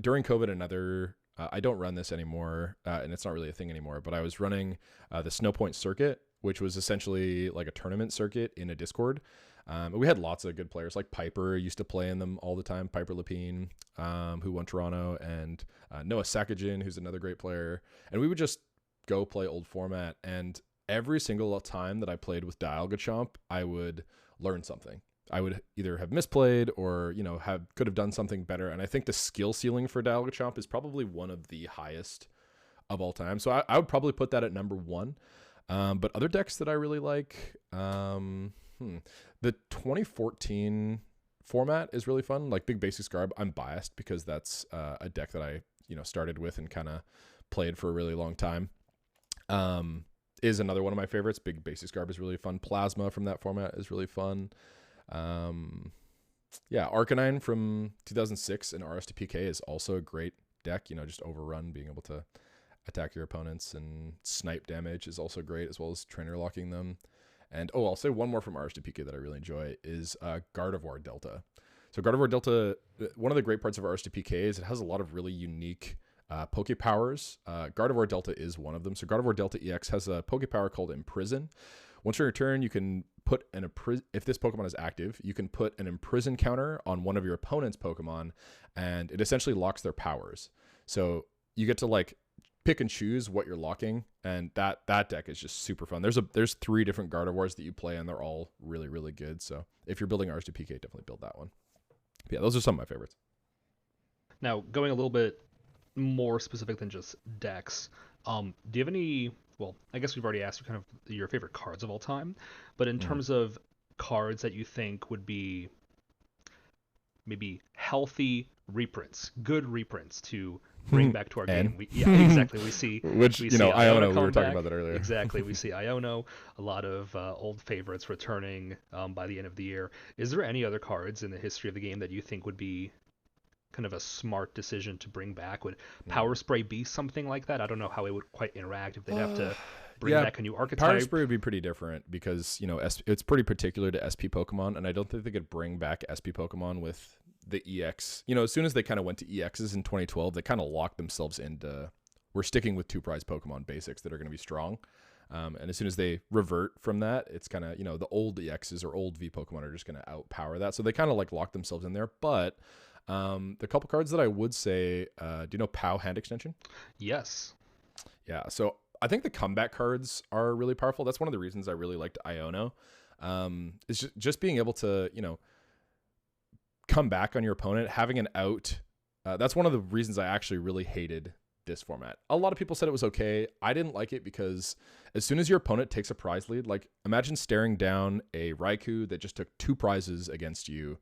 During COVID, I don't run this anymore, and it's not really a thing anymore, but I was running the Snowpoint circuit, which was essentially like a tournament circuit in a Discord. We had lots of good players, like Piper used to play in them all the time. Piper Lapine, who won Toronto, and Noah Sakajin, who's another great player. And we would just go play old format. And every single time that I played with Dialga Chomp, I would learn something. I would either have misplayed or, could have done something better. And I think the skill ceiling for Dialga Chomp is probably one of the highest of all time. So I would probably put that at number 1. But other decks that I really like, the 2014 format is really fun. Like Big Basic Scarab, I'm biased because that's a deck that I started with and kind of played for a really long time. Is another one of my favorites. Big Basic Scarab is really fun. Plasma from that format is really fun. Arcanine from 2006 and RSTPK is also a great deck. Just overrun, being able to attack your opponents and snipe damage is also great, as well as trainer locking them. And I'll say one more from RSTPK that I really enjoy is Gardevoir Delta. So Gardevoir Delta, one of the great parts of RSTPK is it has a lot of really unique Poke Powers. Gardevoir Delta is one of them. So Gardevoir Delta EX has a Poke Power called Imprison. Once in your turn, you can put if this Pokemon is active, you can put an Imprison counter on one of your opponent's Pokemon, and it essentially locks their powers. So you get to like pick and choose what you're locking, and that deck is just super fun. There's 3 different Gardevoirs that you play, and they're all really, really good. So if you're building RSTPK, definitely build that one. But yeah, those are some of my favorites. Now, going a little bit more specific than just decks, do you have any, well, I guess we've already asked you kind of your favorite cards of all time, but in terms of cards that you think would be maybe healthy reprints, good reprints to bring back to our game. Exactly. We see Iono, we were talking about that earlier. Exactly. We see Iono, a lot of old favorites returning by the end of the year. Is there any other cards in the history of the game that you think would be kind of a smart decision to bring back? Would Power Spray be something like that? I don't know how it would quite interact if they'd have to bring back a new archetype. Power Spray would be pretty different because, it's pretty particular to SP Pokemon, and I don't think they could bring back SP Pokemon with the EX. As soon as they kind of went to EXs in 2012, they kind of locked themselves into, we're sticking with 2 prize Pokemon basics that are going to be strong. And as soon as they revert from that, it's kind of, the old EXs or old V Pokemon are just going to outpower that. So they kind of like lock themselves in there. But the couple cards that I would say, do you know POW Hand Extension? Yes. Yeah. So I think the comeback cards are really powerful. That's one of the reasons I really liked Iono. It's just being able to, come back on your opponent, having an out. That's one of the reasons I actually really hated this format. A lot of people said it was okay. I didn't like it because as soon as your opponent takes a prize lead, like imagine staring down a Raikou that just took 2 prizes against you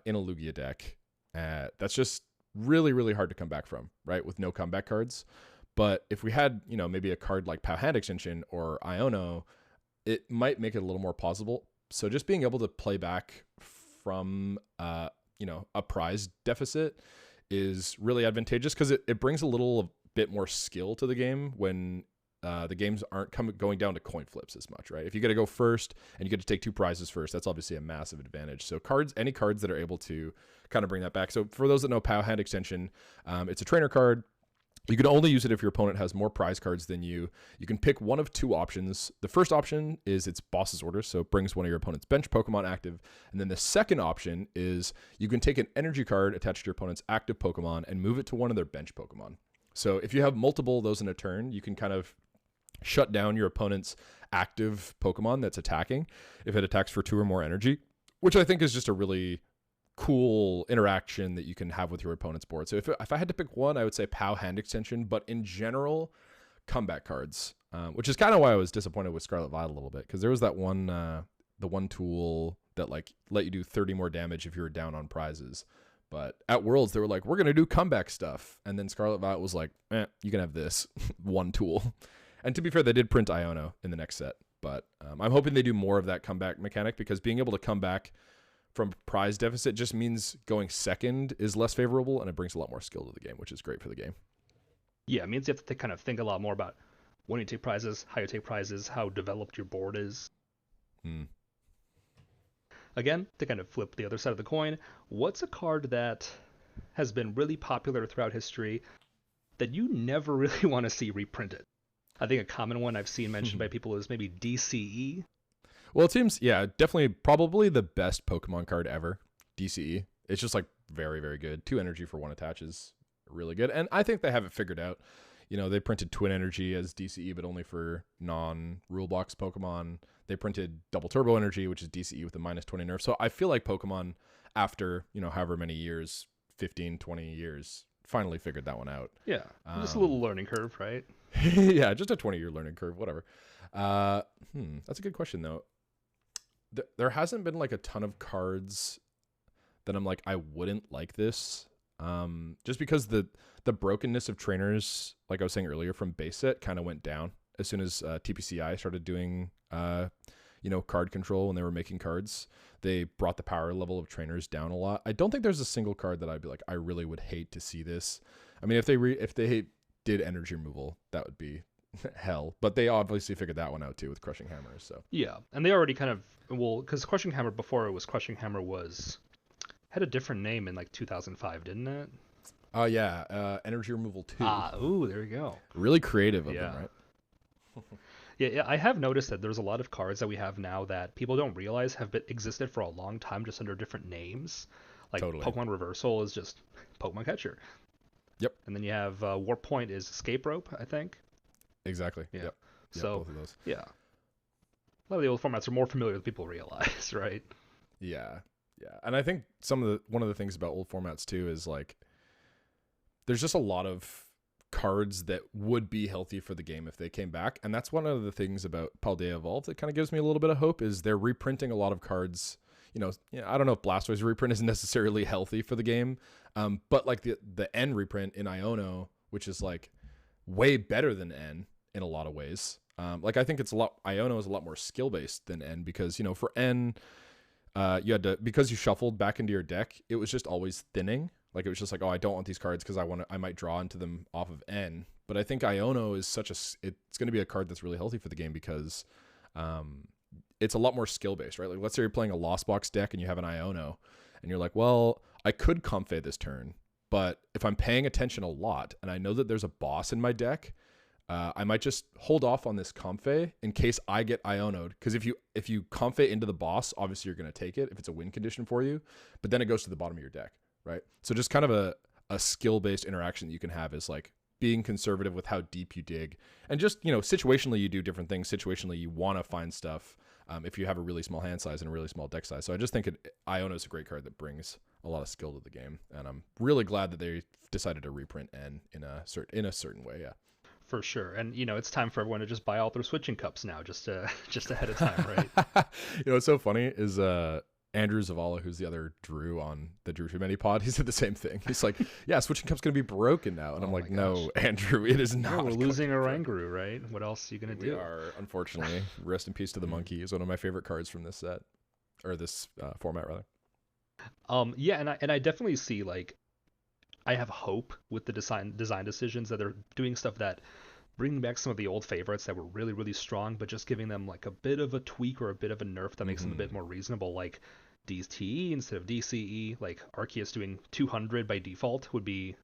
in a Lugia deck. That's just really, really hard to come back from, right? With no comeback cards. But if we had, maybe a card like POW Hand Extension or Iono, it might make it a little more possible. So just being able to play back from, a prize deficit is really advantageous because it brings a little bit more skill to the game when the games aren't going down to coin flips as much, right? If you get to go first and you get to take 2 prizes first, that's obviously a massive advantage. So any cards that are able to kind of bring that back. So for those that know POW Hand Extension, it's a trainer card. You can only use it if your opponent has more prize cards than you. You can pick one of 2 options. The first option is its boss's orders, so it brings one of your opponent's bench Pokemon active. And then the second option is you can take an energy card attached to your opponent's active Pokemon and move it to one of their bench Pokemon. So if you have multiple of those in a turn, you can kind of shut down your opponent's active Pokemon that's attacking if it attacks for 2 or more energy, which I think is just a really cool interaction that you can have with your opponent's board. So if I had to pick one, I would say POW Hand Extension, but in general, comeback cards, which is kind of why I was disappointed with Scarlet Violet a little bit, because there was that one, the one tool that like let you do 30 more damage if you were down on prizes. But at Worlds, they were like, we're going to do comeback stuff. And then Scarlet Violet was like, you can have this one tool. And to be fair, they did print Iono in the next set. But I'm hoping they do more of that comeback mechanic, because being able to come back from prize deficit just means going second is less favorable, and it brings a lot more skill to the game, which is great for the game. Yeah, it means you have to kind of think a lot more about when you take prizes, how you take prizes, how developed your board is. Again, to kind of flip the other side of the coin, what's a card that has been really popular throughout history that you never really want to see reprinted? I think a common one I've seen mentioned by people is maybe DCE. Well, it seems, definitely probably the best Pokemon card ever, DCE. It's just like very, very good. 2 energy for 1 attach is really good. And I think they have it figured out. They printed Twin Energy as DCE, but only for non-rule box Pokemon. They printed Double Turbo Energy, which is DCE with a -20 nerf. So I feel like Pokemon, after, however many years, 15, 20 years, finally figured that one out. Yeah, just a little learning curve, right? Yeah, just a 20-year learning curve, whatever. That's a good question, though. There hasn't been like a ton of cards then I'm like, I wouldn't like this. Just because the brokenness of trainers, like I was saying earlier, from base set kind of went down as soon as TPCI started doing card control when they were making cards. They brought the power level of trainers down a lot. I don't think there's a single card that I'd be like, I really would hate to see this. I mean, if they did energy removal, that would be hell. But they obviously figured that one out too with Crushing Hammers. So yeah, and they already kind of because Crushing Hammer before it was Crushing Hammer had a different name in like 2005, didn't it? Oh yeah, energy removal 2. Ooh, there you go. Really creative of them, right? Yeah, I have noticed that there's a lot of cards that we have now that people don't realize have existed for a long time just under different names. Like Totally. Pokemon Reversal is just Pokemon Catcher. Yep. And then you have Warp Point is Escape Rope, I think. Exactly. Yeah. Yep. So, both of those. Yeah. A lot of the old formats are more familiar than people realize, right? Yeah. Yeah. And I think one of the things about old formats too is like there's just a lot of cards that would be healthy for the game if they came back. And that's one of the things about Paldea Evolved that kind of gives me a little bit of hope is they're reprinting a lot of cards. I don't know if Blastoise reprint is necessarily healthy for the game. But like the N reprint in Iono, which is like way better than N in a lot of ways. Like I think Iono is a lot more skill based than N because, for N, you had to, because you shuffled back into your deck, it was just always thinning. Like it was just like, oh, I don't want these cards because I might draw into them off of N. But I think Iono is it's going to be a card that's really healthy for the game because it's a lot more skill based, right? Like let's say you're playing a Lost Box deck and you have an Iono and you're like, well, I could Comfey this turn, but if I'm paying attention a lot and I know that there's a boss in my deck, I might just hold off on this Comfey in case I get Iono'd. Because if you Comfey into the boss, obviously you're going to take it if it's a win condition for you, but then it goes to the bottom of your deck. Right. So just kind of a skill-based interaction that you can have is like being conservative with how deep you dig and just, situationally you do different things. Situationally, you want to find stuff if you have a really small hand size and a really small deck size. So I just think Iono is a great card that brings a lot of skill to the game. And I'm really glad that they decided to reprint N in a certain way. Yeah. For sure. And, it's time for everyone to just buy all their switching cups now, just ahead of time, right? What's so funny is Andrew Zavala, who's the other Drew on the Drew Too Many pod, he said the same thing. He's like, yeah, switching cup's going to be broken now. And I'm like, no, Andrew, it is not. We're losing a Ranguru, right? What else are you going to do? We are, unfortunately. Rest in peace to the monkey. Is one of my favorite cards from this set. Or this format, rather. Yeah, and I definitely see, like, I have hope with the design decisions that they're doing stuff that bringing back some of the old favorites that were really, really strong, but just giving them like a bit of a tweak or a bit of a nerf that makes them a bit more reasonable, like DTE instead of DCE. Like Arceus doing 200 by default would be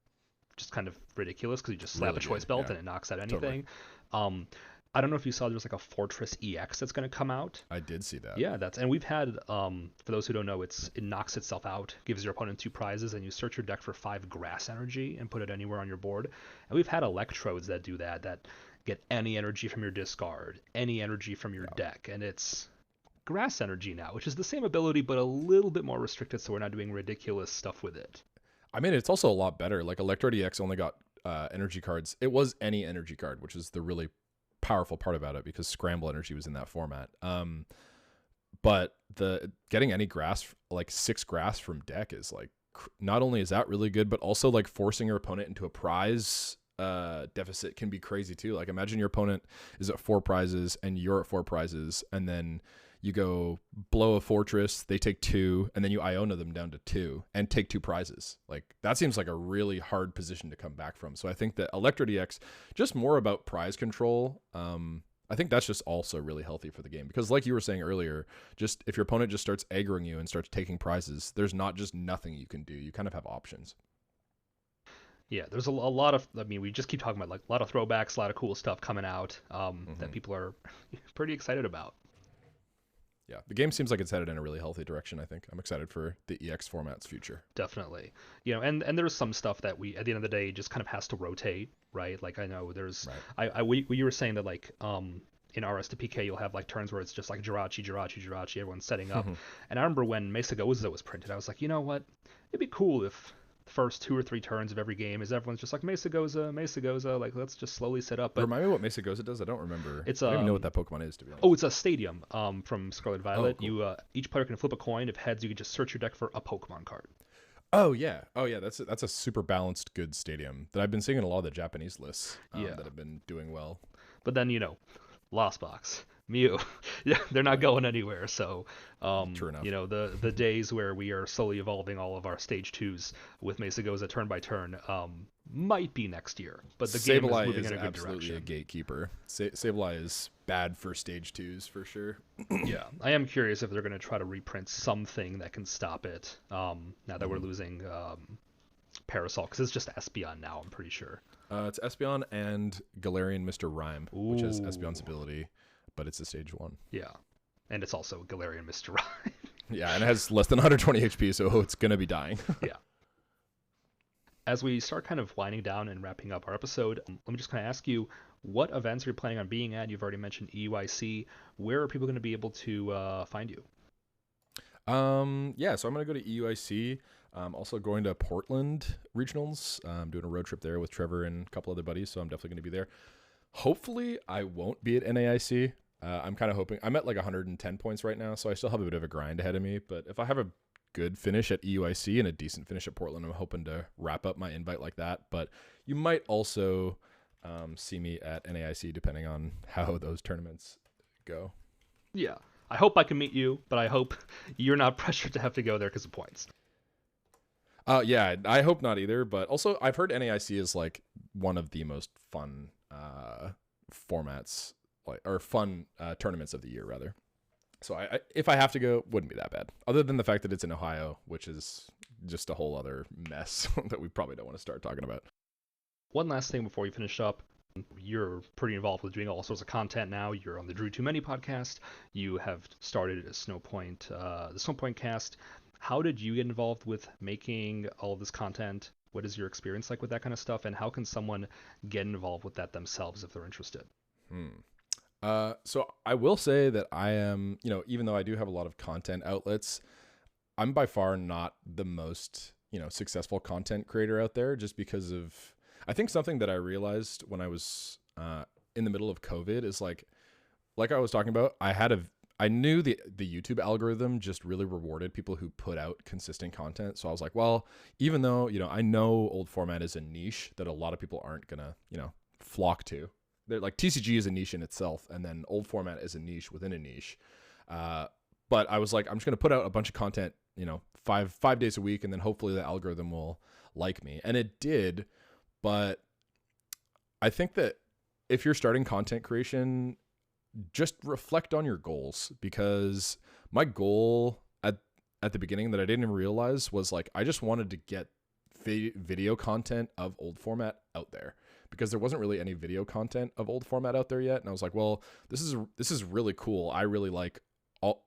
just kind of ridiculous because you just slap a choice belt and it knocks out anything. Totally. I don't know if you saw there's like a Fortress EX that's going to come out. I did see that. Yeah, and we've had, for those who don't know, it knocks itself out, gives your opponent 2 prizes, and you search your deck for 5 grass energy and put it anywhere on your board. And we've had electrodes that do that get any energy from your discard, any energy from your deck, and it's grass energy now, which is the same ability but a little bit more restricted, so we're not doing ridiculous stuff with it. I mean, it's also a lot better. Like Electrode EX only got energy cards. It was any energy card, which is the really powerful part about it because Scramble Energy was in that format. But the getting any grass, like 6 grass from deck is like, not only is that really good, but also like forcing your opponent into a prize deficit can be crazy too. Like imagine your opponent is at 4 prizes and you're at 4 prizes, and then you go blow a fortress, they take 2, and then you Iona them down to 2 and take 2 prizes. Like that seems like a really hard position to come back from. So I think that Electrode EX, just more about prize control. I think that's just also really healthy for the game because like you were saying earlier, just if your opponent just starts aggroing you and starts taking prizes, there's not just nothing you can do. You kind of have options. Yeah, there's a lot of, we just keep talking about like a lot of throwbacks, a lot of cool stuff coming out that people are pretty excited about. Yeah, the game seems like it's headed in a really healthy direction, I think. I'm excited for the EX format's future. Definitely. And there's some stuff that we, at the end of the day, just kind of has to rotate, right? Like I know there's, you were saying that like in RS to PK you'll have like turns where it's just like Jirachi, everyone's setting up. And I remember when Mesa Goza was printed, I was like, you know what? It'd be cool if first 2 or 3 turns of every game is everyone's just like Mesa Goza, like let's just slowly set up. But Remind me what Mesa Goza does. I don't remember. it's I don't even know what that Pokemon is, to be honest. oh, it's a stadium from Scarlet Violet. Cool. You each player can flip a coin. If heads, you can just search your deck for a Pokemon card. Oh yeah. That's a super balanced, good stadium that I've been seeing in a lot of the Japanese lists that have been doing well. But then Lost Box, Mew, yeah, they're not going anywhere. So, True enough. The days where we are slowly evolving all of our stage 2s with Mesa Goza turn by turn, might be next year. But the game is moving in a good absolutely direction. a gatekeeper. Sableye is bad for stage 2s for sure. Yeah, I am curious if they're going to try to reprint something that can stop it. Now that we're losing Parasol, because it's just Espeon now, I'm pretty sure. It's Espeon and Galarian Mr. Rhyme, which is Ooh. Espeon's ability, but it's a stage 1. Yeah, and it's also Galarian Mr. Rhyme. Yeah, and it has less than 120 HP, so it's going to be dying. Yeah. As we start kind of winding down and wrapping up our episode, let me just kind of ask you, what events are you planning on being at? You've already mentioned EUIC. Where are people going to be able to find you? So I'm going to go to EUIC. Also going to Portland Regionals. I'm doing a road trip there with Trevor and a couple other buddies, so I'm definitely going to be there. Hopefully, I won't be at NAIC. I'm kind of hoping. I'm at like 110 points right now, so I still have a bit of a grind ahead of me. But if I have a good finish at EUIC and a decent finish at Portland, I'm hoping to wrap up my invite like that. But you might also see me at NAIC depending on how those tournaments go. Yeah. I hope I can meet you, but I hope you're not pressured to have to go there because of points. Yeah, I hope not either. But also, I've heard NAIC is like one of the most fun formats, fun tournaments of the year, rather. So I if I have to go, wouldn't be that bad. Other than the fact that it's in Ohio, which is just a whole other mess that we probably don't want to start talking about. One last thing before we finish up. You're pretty involved with doing all sorts of content now. You're on the Drew Too Many podcast. You have started a Snowpoint, the Snowpoint Cast. How did you get involved with making all of this content? What is your experience like with that kind of stuff? And how can someone get involved with that themselves if they're interested? So I will say that I am, even though I do have a lot of content outlets, I'm by far not the most, successful content creator out there, just because of, I think something that I realized when I was in the middle of COVID is like I was talking about, I knew the YouTube algorithm just really rewarded people who put out consistent content. So I was like, well, even though, I know old format is a niche that a lot of people aren't going to, flock to. They're like TCG is a niche in itself, and then old format is a niche within a niche. But I was like, I'm just going to put out a bunch of content, 5 days a week, and then hopefully the algorithm will like me. And it did. But I think that if you're starting content creation, just reflect on your goals, because my goal at the beginning that I didn't even realize was like, I just wanted to get video content of old format out there, because there wasn't really any video content of old format out there yet. And I was like, well, this is really cool. I really like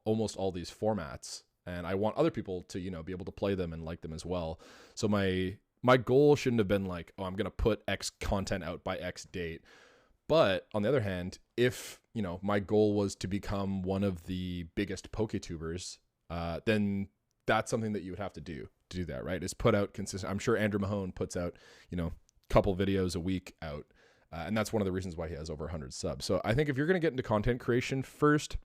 almost all these formats, and I want other people to, be able to play them and like them as well. So my goal shouldn't have been like, oh, I'm going to put X content out by X date. But on the other hand, if, my goal was to become one of the biggest PokeTubers, then that's something that you would have to do that, right? Is put out consistent. I'm sure Andrew Mahone puts out, couple videos a week out. And that's one of the reasons why he has over 100 subs. So I think if you're going to get into content creation first,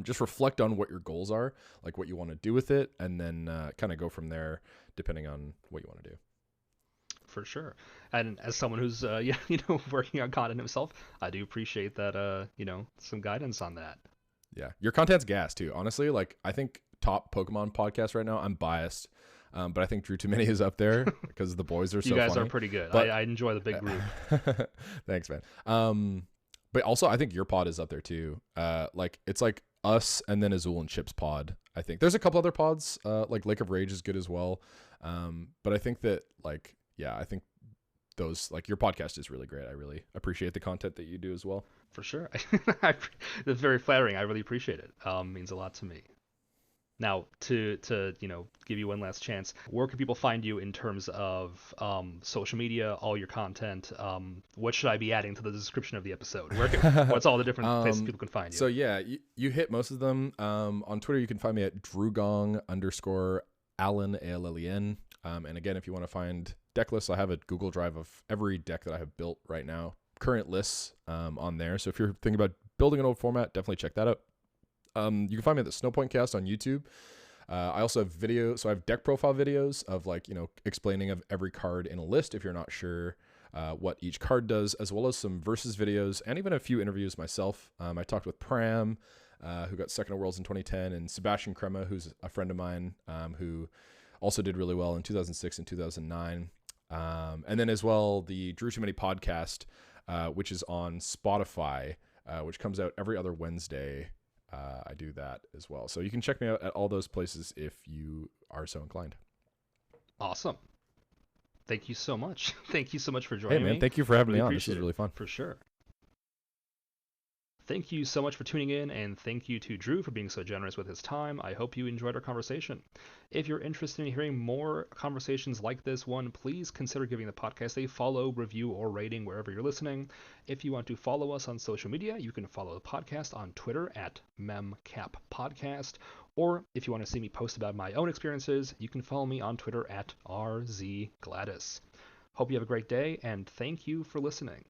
just reflect on what your goals are, like what you want to do with it, and then kind of go from there depending on what you want to do. For sure. And as someone who's, working on content himself, I do appreciate that, some guidance on that. Yeah. Your content's gas too. Honestly, like I think top Pokemon podcast right now, I'm biased. But I think Drew Too Many is up there because the boys are so funny. You guys are pretty good. But, I enjoy the big group. Thanks, man. But also I think your pod is up there too. It's like us and then Azul and Chip's pod. I think there's a couple other pods, like Lake of Rage is good as well. But I think that I think those, like, your podcast is really great. I really appreciate the content that you do as well. For sure. That's very flattering. I really appreciate it. Means a lot to me. Now, to give you one last chance, where can people find you in terms of social media, all your content? What should I be adding to the description of the episode? What's all the different places people can find you? So yeah, you hit most of them. On Twitter, you can find me at drugong_. Allen, Allen. And again, if you want to find deck lists, I have a Google Drive of every deck that I have built right now, current lists on there. So if you're thinking about building an old format, definitely check that out. You can find me at the Snowpoint Cast on YouTube. I also have videos, so I have deck profile videos of explaining of every card in a list if you're not sure what each card does, as well as some versus videos and even a few interviews myself. I talked with Pram, who got second at Worlds in 2010, and Sebastian Crema, who's a friend of mine, who also did really well in 2006 and 2009. And then as well, the Drew Too Many podcast, which is on Spotify, which comes out every other Wednesday. I do that as well. So you can check me out at all those places if you are so inclined. Awesome. Thank you so much. Thank you so much for joining me. Hey, man, thank you for having me on. This is really fun. For sure. Thank you so much for tuning in, and thank you to Drew for being so generous with his time. I hope you enjoyed our conversation. If you're interested in hearing more conversations like this one, please consider giving the podcast a follow, review, or rating wherever you're listening. If you want to follow us on social media, you can follow the podcast on Twitter at memcappodcast, or if you want to see me post about my own experiences, you can follow me on Twitter at rzgladys. Hope you have a great day, and thank you for listening.